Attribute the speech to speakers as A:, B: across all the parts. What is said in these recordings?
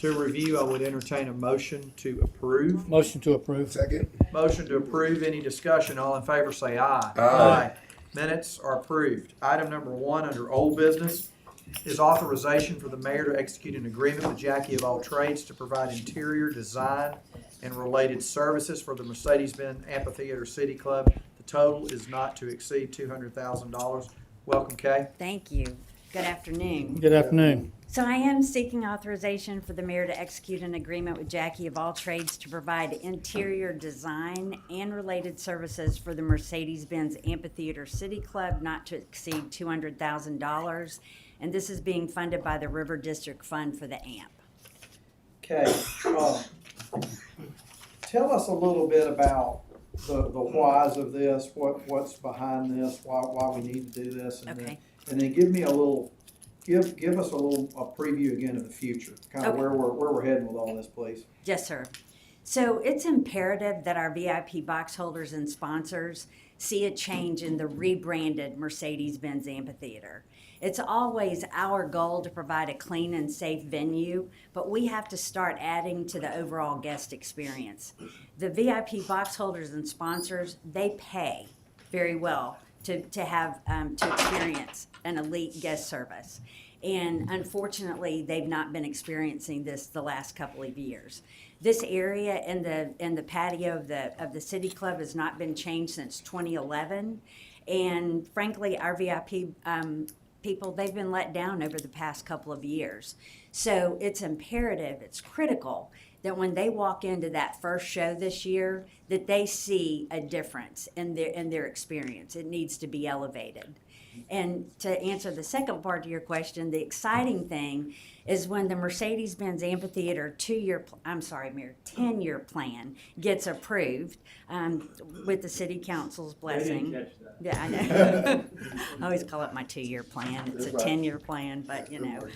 A: to review, I would entertain a motion to approve.
B: Motion to approve.
C: Second.
A: Motion to approve. Any discussion? All in favor say aye.
C: Aye.
A: Minutes are approved. Item number 1 under old business is authorization for the mayor to execute an agreement with Jackie of All Trades to provide interior design and related services for the Mercedes-Benz Amphitheater City Club. The total is not to exceed $200,000. Welcome, Kay.
D: Thank you. Good afternoon.
B: Good afternoon.
D: So I am seeking authorization for the mayor to execute an agreement with Jackie of All Trades to provide interior design and related services for the Mercedes-Benz Amphitheater City Club not to exceed $200,000. And this is being funded by the River District Fund for the AMP.
A: Okay, tell us a little bit about the whys of this, what's behind this, why we need to do this, and
D: Okay.
A: then give me a little, give us a preview again of the future, kind of
D: Okay.
A: where we're heading with all this, please.
D: Yes, sir. So it's imperative that our VIP box holders and sponsors see a change in the rebranded Mercedes-Benz Amphitheater. It's always our goal to provide a clean and safe venue, but we have to start adding to the overall guest experience. The VIP box holders and sponsors, they pay very well to experience an elite guest service. And unfortunately, they've not been experiencing this the last couple of years. This area in the patio of the City Club has not been changed since 2011. And frankly, our VIP people, they've been let down over the past couple of years. So it's imperative, it's critical that when they walk into that first show this year, that they see a difference in their experience. It needs to be elevated. And to answer the second part of your question, the exciting thing is when the Mercedes-Benz Amphitheater 10-year plan gets approved with the City Council's blessing. Yeah, I know. I always call it my 2-year plan. It's a 10-year plan, but you know.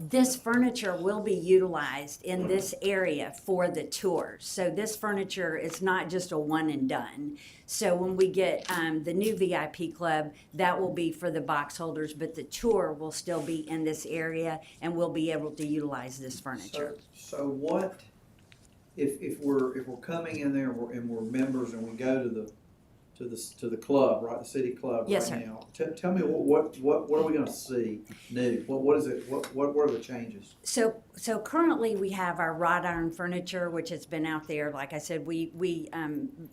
D: This furniture will be utilized in this area for the tours. So this furniture is not just a one and done. So when we get the new VIP club, that will be for the box holders, but the tour will still be in this area and we'll be able to utilize this furniture.
A: So what, if we're coming in there and we're members and we go to the club, right, the city club
D: Yes,
A: right
D: sir.
A: now. Tell me what are we going to see new? What is it? What are the changes?
D: So currently we have our wrought iron furniture, which has been out there. Like I said,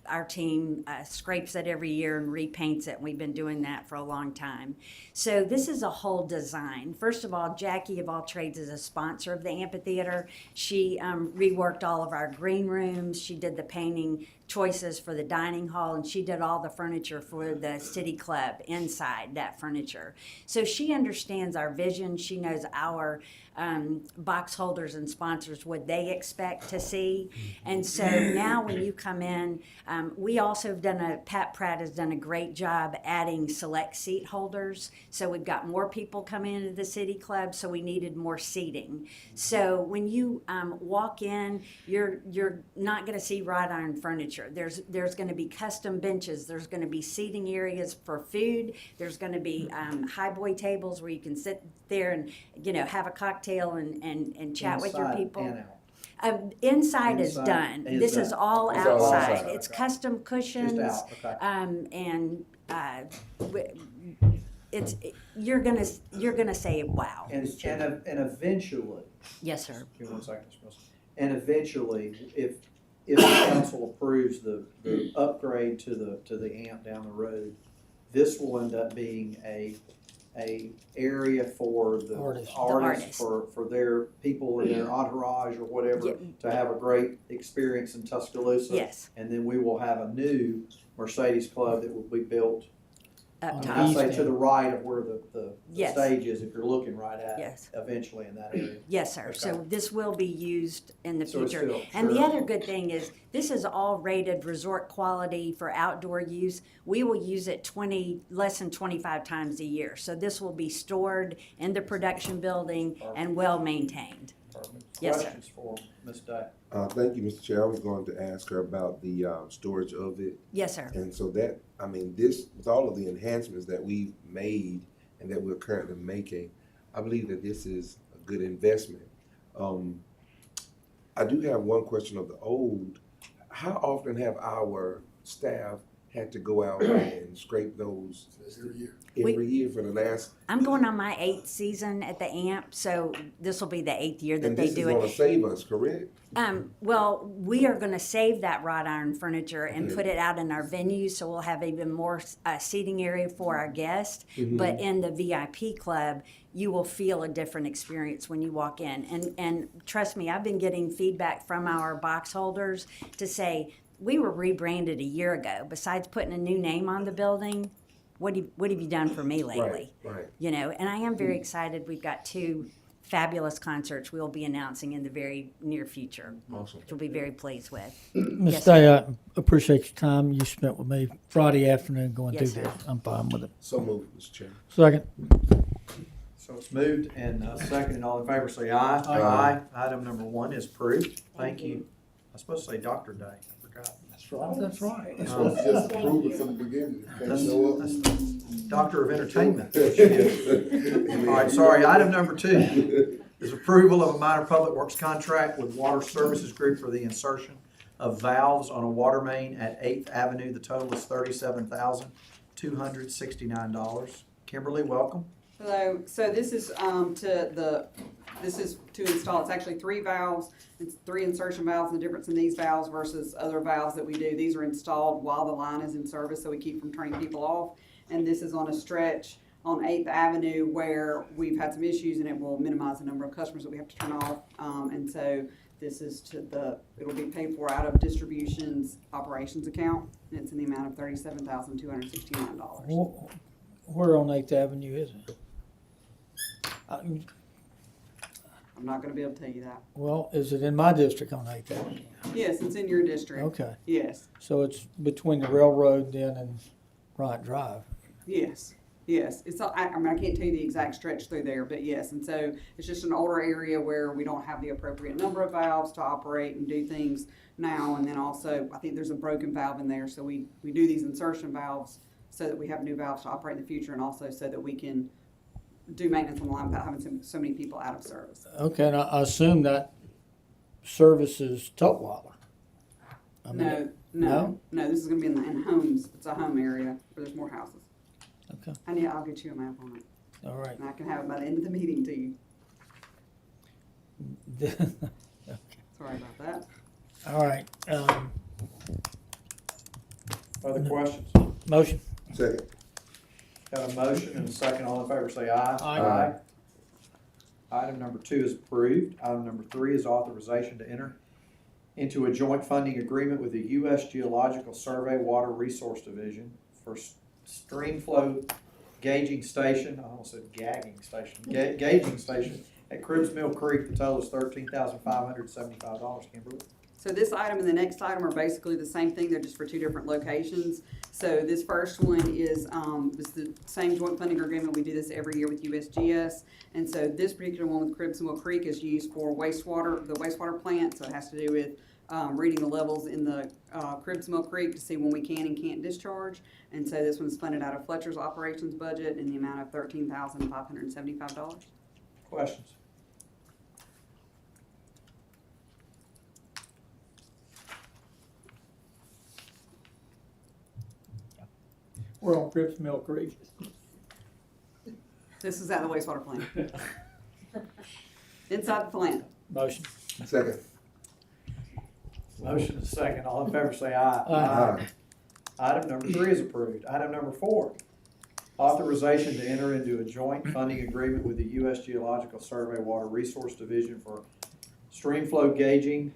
D: our team scrapes it every year and repaints it. And we've been doing that for a long time. So this is a whole design. First of all, Jackie of All Trades is a sponsor of the amphitheater. She reworked all of our green rooms. She did the painting choices for the dining hall, and she did all the furniture for the city club inside that furniture. So she understands our vision. She knows our box holders and sponsors, what they expect to see. And so now when you come in, we also have Pat Pratt has done a great job adding select seat holders. So we've got more people coming into the city club, so we needed more seating. So when you walk in, you're not going to see wrought iron furniture. There's going to be custom benches. There's going to be seating areas for food. There's going to be high boy tables where you can sit there and have a cocktail and chat with your people. Inside is done. This is all
C: It's all
D: outside.
C: outside.
D: It's custom cushions.
A: Just out, okay.
D: It's you're gonna say wow.
A: And eventually,
D: Yes, sir.
A: give me 1 second, Mr. Wilson. And eventually, if the council approves the upgrade to the amp down the road, this will end up being a area for the artists for their people in their entourage or whatever to have a great experience in Tuscaloosa.
D: Yes.
A: And then we will have a new Mercedes club that will be built.
D: Up
A: I
D: top.
A: say to the right of where the
D: Yes.
A: stage is, if you're looking right at
D: Yes.
A: it, eventually in that area.
D: Yes, sir.
A: Okay.
D: So this will be used in the
A: So it's
D: future.
A: still-
D: And the
A: sure.
D: other good thing is this is all rated resort quality for outdoor use. We will use it less than 25 times a year. So this will be stored in the production building and well maintained.
A: Perfect.
D: Yes, sir.
A: Questions for Ms. Day?
C: Thank you, Mr. Chair. I was going to ask her about the storage of it.
D: Yes, sir.
C: And so that, this, with all of the enhancements that we've made and that we're currently making, I believe that this is a good investment. I do have one question of the old. How often have our staff had to go out and scrape those every year for the last?
D: I'm going on my 8th season at the AMP, so this will be the 8th year that
C: And
D: they
C: this is
D: do it.
C: gonna save us, correct?
D: Well, we are going to save that wrought iron furniture and put it out in our venue, so we'll have even more seating area for our guests. But in the VIP club, you will feel a different experience when you walk in. And trust me, I've been getting feedback from our box holders to say, we were rebranded a year ago. Besides putting a new name on the building, what have you done for me lately?
C: Right.
D: You know, and I am very excited. We've got 2 fabulous concerts we'll be announcing in the very near future,
C: Awesome.
D: which we'll be very pleased with.
B: Ms.
D: Yes,
B: Day, I appreciate your time you spent with me Friday afternoon going
D: Yes,
B: through
D: sir.
B: this. I'm fine with it.
C: So moved, Mr. Chairman.
B: Second.
A: So it's moved and seconded. All in favor say aye.
C: Aye.
A: Item number 1 is approved. Thank you. I was supposed to say Dr. Day. I forgot.
B: That's right.
E: That's what just approved it from the beginning. Can't
A: That's,
E: show up.
A: that's Doctor of Entertainment. What she is. All right, sorry. Item number 2 is approval of a minor public works contract with Water Services Group for the insertion of valves on a water main at 8th Avenue. The total is $37,269. Kimberly, welcome.
F: Hello, so this is this is to install, it's actually 3 valves, it's 3 insertion valves. The difference in these valves versus other valves that we do, these are installed while the line is in service, so we keep from turning people off. And this is on a stretch on 8th Avenue where we've had some issues, and it will minimize the number of customers that we have to turn off. And so this is it'll be paid for out of distribution's operations account, and it's in the amount of $37,269.
B: Where on 8th Avenue is it?
F: I'm not gonna be able to tell you that.
B: Well, is it in my district on 8th Avenue?
F: Yes, it's in your district.
B: Okay,
F: Yes,
B: so it's between the railroad then and Bryant Drive.
F: yes, yes. It's, I mean, I can't tell you the exact stretch through there, but yes. And so it's just an older area where we don't have the appropriate number of valves to operate and do things now. And then also, I think there's a broken valve in there. So we do these insertion valves so that we have new valves to operate in the future, and also so that we can do maintenance on the line without having so many people out of service.
B: Okay, and I assume that services Tutwiler. I mean,
F: No, this is gonna be in homes. It's a home area where there's more houses.
B: Okay,
F: I'll get you a map on it,
B: all right.
F: and I can have it by the end of the meeting to you. Sorry about that.
B: All right,
A: Other questions?
B: motion.
C: Second.
A: Got a motion and a second. All in favor say aye.
B: Aye.
A: Item number 2 is approved. Item number 3 is authorization to enter into a joint funding agreement with the U.S. Geological Survey Water Resource Division for stream flow gauging station, I almost said gagging station, gauging station at Cribbs Mill Creek. The total is $13,575, Kimberly.
F: So this item and the next item are basically the same thing, they're just for 2 different locations. So this first one is the same joint funding agreement, we do this every year with USGS. And so this particular one with Cribbs Mill Creek is used for the wastewater plant, so it has to do with reading the levels in the Cribbs Mill Creek to see when we can and can't discharge. And so this one's funded out of Fletcher's operations budget in the amount of $13,575.
A: Questions?
B: We're on Cribbs Mill Creek.
F: This is at the wastewater plant. Inside the plant.
B: Motion.
C: Second.
A: Motion is second. All in favor say aye.
B: Aye.
A: Item number 3 is approved. Item number 4, authorization to enter into a joint funding agreement with the U.S. Geological Survey Water Resource Division for stream flow gauging.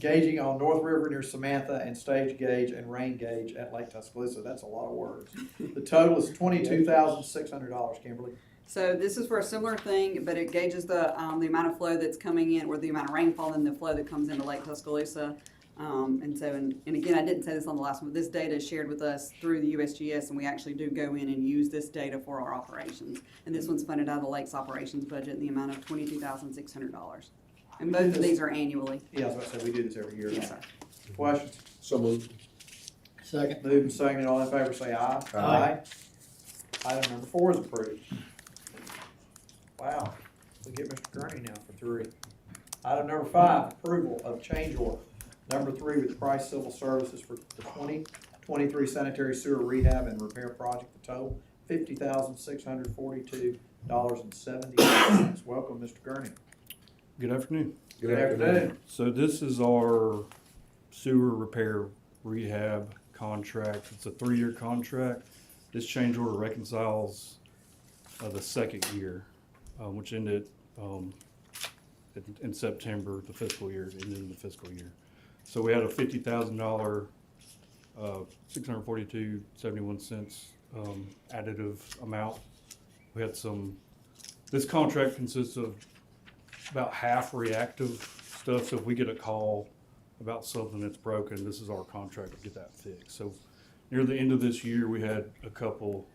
A: Gauging on North River near Samantha, and stage gauge and rain gauge at Lake Tuscaloosa. That's a lot of words. The total is $22,600, Kimberly.
F: So this is for a similar thing, but it gauges the amount of flow that's coming in, or the amount of rainfall and the flow that comes into Lake Tuscaloosa. And again, I didn't say this on the last one, but this data is shared with us through the USGS, and we actually do go in and use this data for our operations. And this one's funded out of the Lake's operations budget in the amount of $22,600. And both of these are annually.
A: Yeah, I was about to say, we do this every year.
F: Yes, sir.
A: Questions?
C: So moved.
B: Second.
A: Moved and seconded. All in favor say aye.
B: Aye.
A: Item number 4 is approved. Wow, we get Mr. Gurney now for 3. Item number 5, approval of change order number 3 with Price Civil Services for the 2023 sanitary sewer rehab and repair project, the total $50,642.70. Welcome, Mr. Gurney.
G: Good afternoon.
C: Good afternoon.
G: So this is our sewer repair rehab contract. It's a 3-year contract. This change order reconciles the second year, which ended in September, the fiscal year, ended in the fiscal year. So we had a $50,000, $642.71 additive amount. We had this contract consists of about half reactive stuff. So if we get a call about something that's broken, this is our contract to get that fixed. So near the end of this year, we had a couple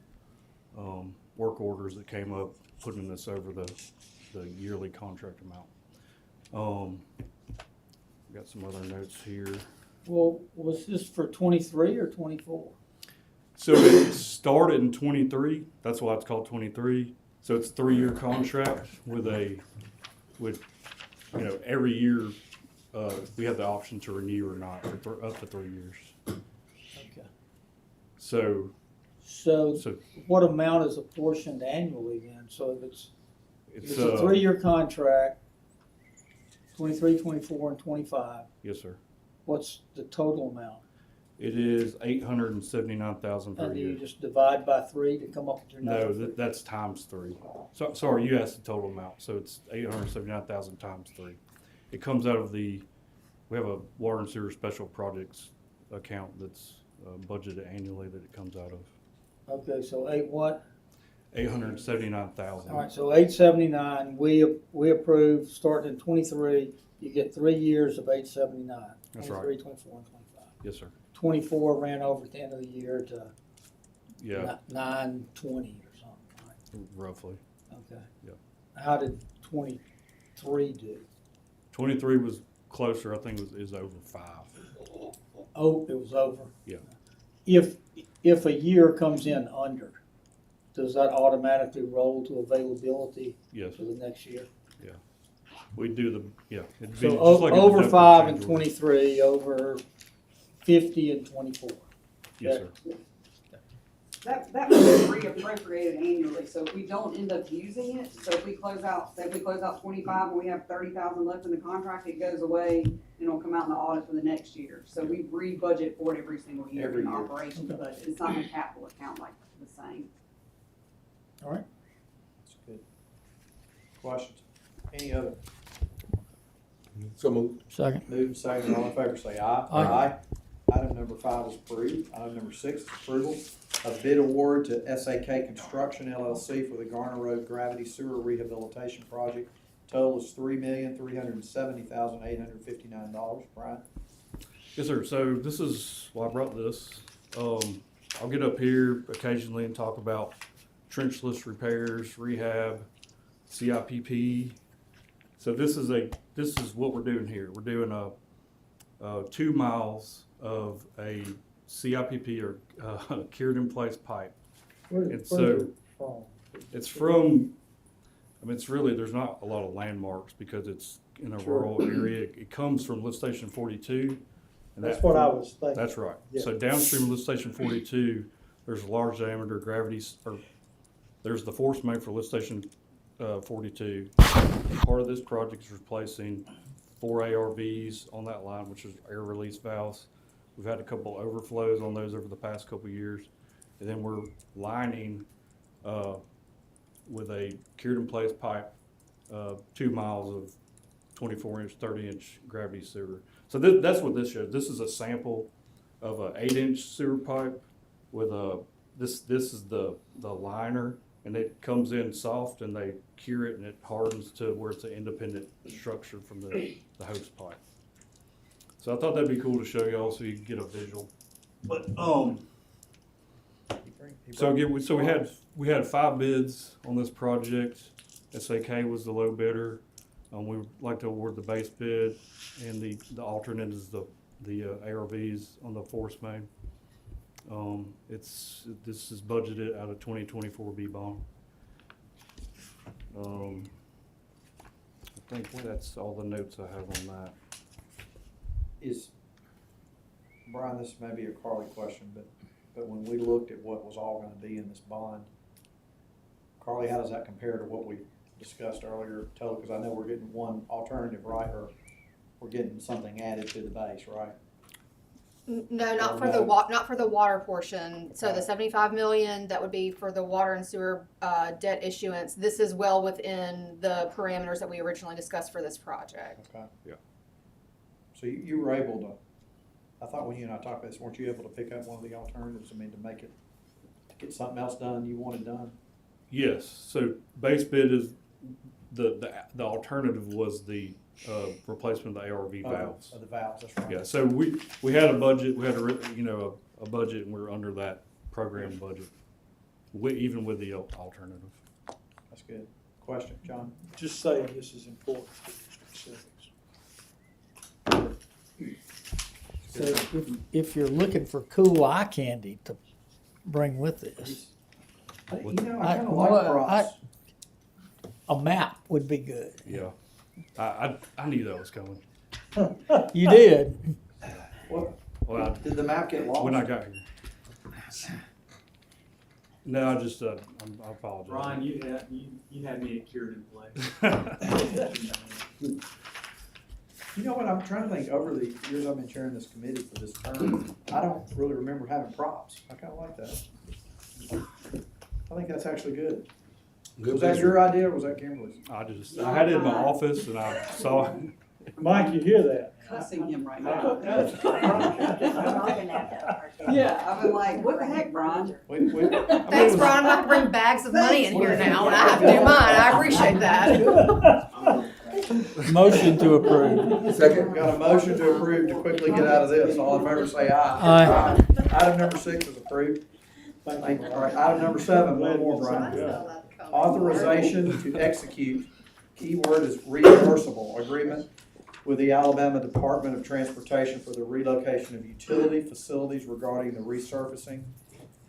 G: work orders that came up, putting this over the yearly contract amount. Got some other notes here.
B: Well, was this for 23 or 24?
G: So it started in 23. That's why it's called 23. So it's a 3-year contract with every year we have the option to renew or not for up to 3 years.
B: Okay.
G: So
B: So what amount is apportioned annually then? So if it's
G: it's
B: a 3-year contract, 23, 24, and 25,
G: yes, sir.
B: what's the total amount?
G: It is $879,000 per
B: And do you
G: year.
B: just divide by 3 to come up with your
G: No,
B: number?
G: that's times 3. So sorry, you asked the total amount. So it's 879,000 times 3. It comes out of we have a water and sewer special projects account that's budgeted annually that it comes out of.
B: Okay, so 8 what?
G: 879,000.
B: All right, so 879, we approve, starting in 23, you get 3 years of 879.
G: That's right.
B: 23, 24, and 25.
G: Yes, sir.
B: 24 ran over at the end of the year to
G: Yeah,
B: 920 or something, right?
G: roughly.
B: Okay.
G: Yep.
B: How did 23 do?
G: 23 was closer. I think is over 5.
B: Oh, it was over?
G: Yeah.
B: If a year comes in under, does that automatically roll to availability
G: Yes,
B: for the next year?
G: we do it'd be
B: So
G: just like a
B: over
G: deductible
B: 5 and
G: change order.
B: 23, over 50 and 24.
G: Yes, sir.
F: That was reappropriated annually, so if we don't end up using it, so if we close out 25 and we have 30,000 left in the contract, it goes away and it'll come out in the audit for the next year. So we re-budget for it every single year
A: Every
F: in the
A: year.
F: operations
B: Okay.
F: budget. It's not in a capital account like the same.
B: All right.
A: That's good. Questions? Any other?
C: So moved.
B: Second.
A: Moving second, all in favor say aye.
B: Aye.
A: Item number 5 is approved. Item number 6 is approval of bid award to SAK Construction LLC for the Garner Road Gravity Sewer Rehabilitation Project. Total is $3,370,859. Brian?
G: Yes, sir. So this is why I brought this. I'll get up here occasionally and talk about trenchless repairs, rehab, CIPP. So this is what we're doing here. We're doing 2 miles of a CIPP or cured in place pipe. And so it's from, it's really, there's not a lot of landmarks because it's in a rural area. It comes from lift station 42. And
B: That's what I was thinking.
G: That's right.
B: Yeah.
G: So downstream of lift station 42, there's a large diameter there's the force main for lift station 42. Part of this project is replacing 4 ARVs on that line, which is air release valves. We've had a couple overflows on those over the past couple of years. And then we're lining with a cured in place pipe 2 miles of 24-inch, 30-inch gravity sewer. So that's what this shows. This is a sample of an 8-inch sewer pipe with this is the liner, and it comes in soft and they cure it and it hardens to where it's an independent structure from the hose pipe. So I thought that'd be cool to show y'all so you can get a visual. But so again, we had 5 bids on this project. SAK was the low bidder. We would like to award the base bid, and the alternate is the ARVs on the force main. This is budgeted out of 2024 B bond. I think that's all the notes I have on that.
A: Brian, this may be a Carly question, but when we looked at what was all gonna be in this bond, Carly, how does that compare to what we discussed earlier, total, because I know we're getting one alternative, right, or we're getting something added to the base, right?
H: No, not for
A: no?
H: the not for the water portion. So the 75 million, that would be for the water and sewer debt issuance. This is well within the parameters that we originally discussed for this project.
A: Okay.
G: Yeah.
A: So you were able to, I thought when you and I talked about this, weren't you able to pick up one of the alternatives, I mean, to get something else done you wanted done?
G: Yes, so base bid is, the alternative was the replacement of the ARV valves.
A: Of the valves, that's right.
G: Yeah, so we had a budget, we had a budget, and we're under that program budget, even with the alternative.
A: That's good. Question, John?
B: Just saying this is important for specifics. So if you're looking for cool eye candy to bring with this,
A: You know, I kinda like props.
B: a map would be good.
G: Yeah, I knew that was coming.
B: You did.
A: What,
G: Well,
A: did the map get lost?
G: when I got here. No, I just, I apologize.
I: Ron, you had me at cured in place.
A: You know what, I'm trying to think, over the years I've been chairing this committee for this term, I don't really remember having props. I kinda like that. I think that's actually good.
C: Good
A: Was that
C: visual.
A: your idea or was that Kimberly's?
G: I had it in my office and I saw it.
B: Mike, you hear that?
F: Cussing him right now.
D: Yeah.
F: Yeah, I've been like, what the heck, Brian?
H: Thanks, Brian. I'm about to bring bags of money in here now, and I have to do mine. I appreciate that.
B: Motion to approve.
C: Second?
A: Got a motion to approve to quickly get out of this. All in favor say aye.
B: Aye.
A: Item number 6 is approved. Thank you. All right, item number 7, one more, Brian. Authorization to execute, keyword is reimbursable, agreement with the Alabama Department of Transportation for the relocation of utility facilities regarding the resurfacing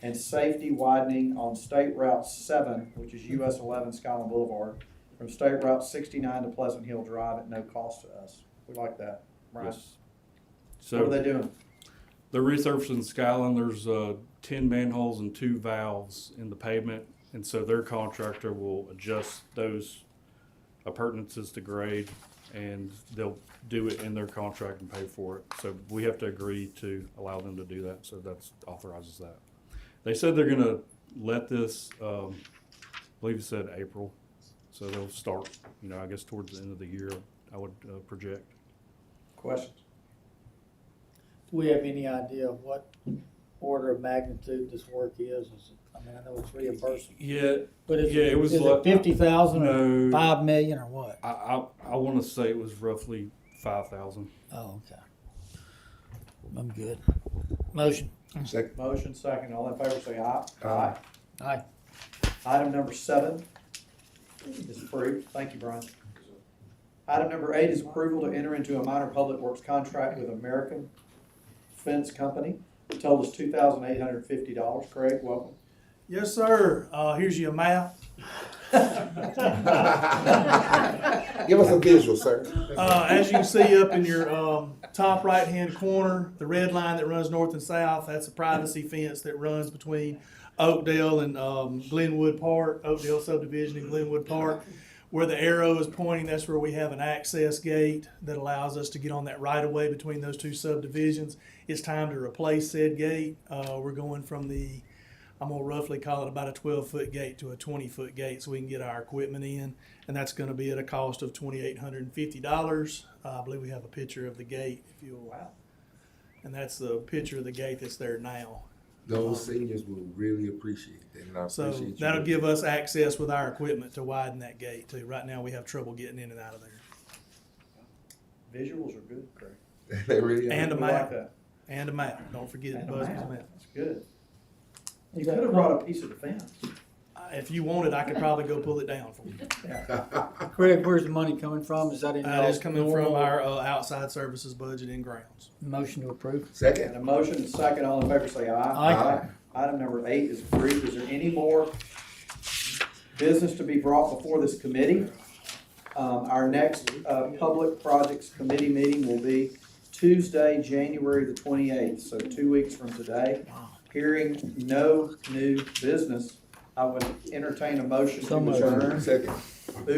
A: and safety widening on State Route 7, which is US 11 Skyland Boulevard, from State Route 69 to Pleasant Hill Drive at no cost to us. We like that. Brian,
G: Yes.
A: what are
G: So
A: they doing?
G: they're resurfacing Skyline. There's 10 manholes and 2 valves in the pavement, and so their contractor will adjust those appurtenances to grade, and they'll do it in their contract and pay for it. So we have to agree to allow them to do that. So that's authorizes that. They said they're gonna let this, I believe it said April. So they'll start, I guess towards the end of the year, I would project.
A: Questions?
B: Do we have any idea of what order of magnitude this work is? I mean, I know it's reimbursable,
G: Yeah,
B: but is
G: Yeah, it was
B: is
G: like-
B: it 50,000 or
G: no,
B: 5 million or what?
G: I want to say it was roughly 5,000.
B: Oh, okay. I'm good. Motion.
C: Second?
A: Motion second. All in favor say aye.
C: Aye.
B: Aye.
A: Item number 7 is approved. Thank you, Brian. Item number 8 is approval to enter into a minor public works contract with American Fence Company. The total is $2,850. Craig, welcome.
J: Yes, sir. Here's your map.
C: Give us a visual, sir.
J: As you can see up in your top right-hand corner, the red line that runs north and south, that's a privacy fence that runs between Oakdale and Glenwood Park, Oakdale subdivision and Glenwood Park. Where the arrow is pointing, that's where we have an access gate that allows us to get on that right-of-way between those two subdivisions. It's time to replace said gate. We're going from I'm gonna roughly call it about a 12-foot gate to a 20-foot gate so we can get our equipment in. And that's gonna be at a cost of $2,850. I believe we have a picture of the gate, if you'll. Wow. And that's the picture of the gate that's there now.
C: Those seniors will really appreciate that, and I
J: So
C: appreciate you.
J: that'll give us access with our equipment to widen that gate too. Right now, we have trouble getting in and out of there.
A: Visuals are good, Craig.
C: They really are.
J: And a
A: We like
J: map.
A: that.
J: And a map. Don't forget
A: And a
J: Busby's
A: map.
J: map.
A: That's good. You could have brought a piece of the fence.
J: If you wanted, I could probably go pull it down for you.
B: Craig, where's the money coming from? Is that in
J: That is coming from
B: normal-
J: our outside services budget and grounds.
B: Motion to approve.
A: And
C: Second?
A: a motion and second. All in favor say aye.
B: Aye.
A: Item number 8 is approved. Is there any more business to be brought before this committee. Our next, Public Projects Committee meeting will be Tuesday, January the 28th, so 2 weeks from today. Hearing no new business, I would entertain a motion
B: So
A: to
B: moved.
A: adjourn.
C: Second.
A: Moved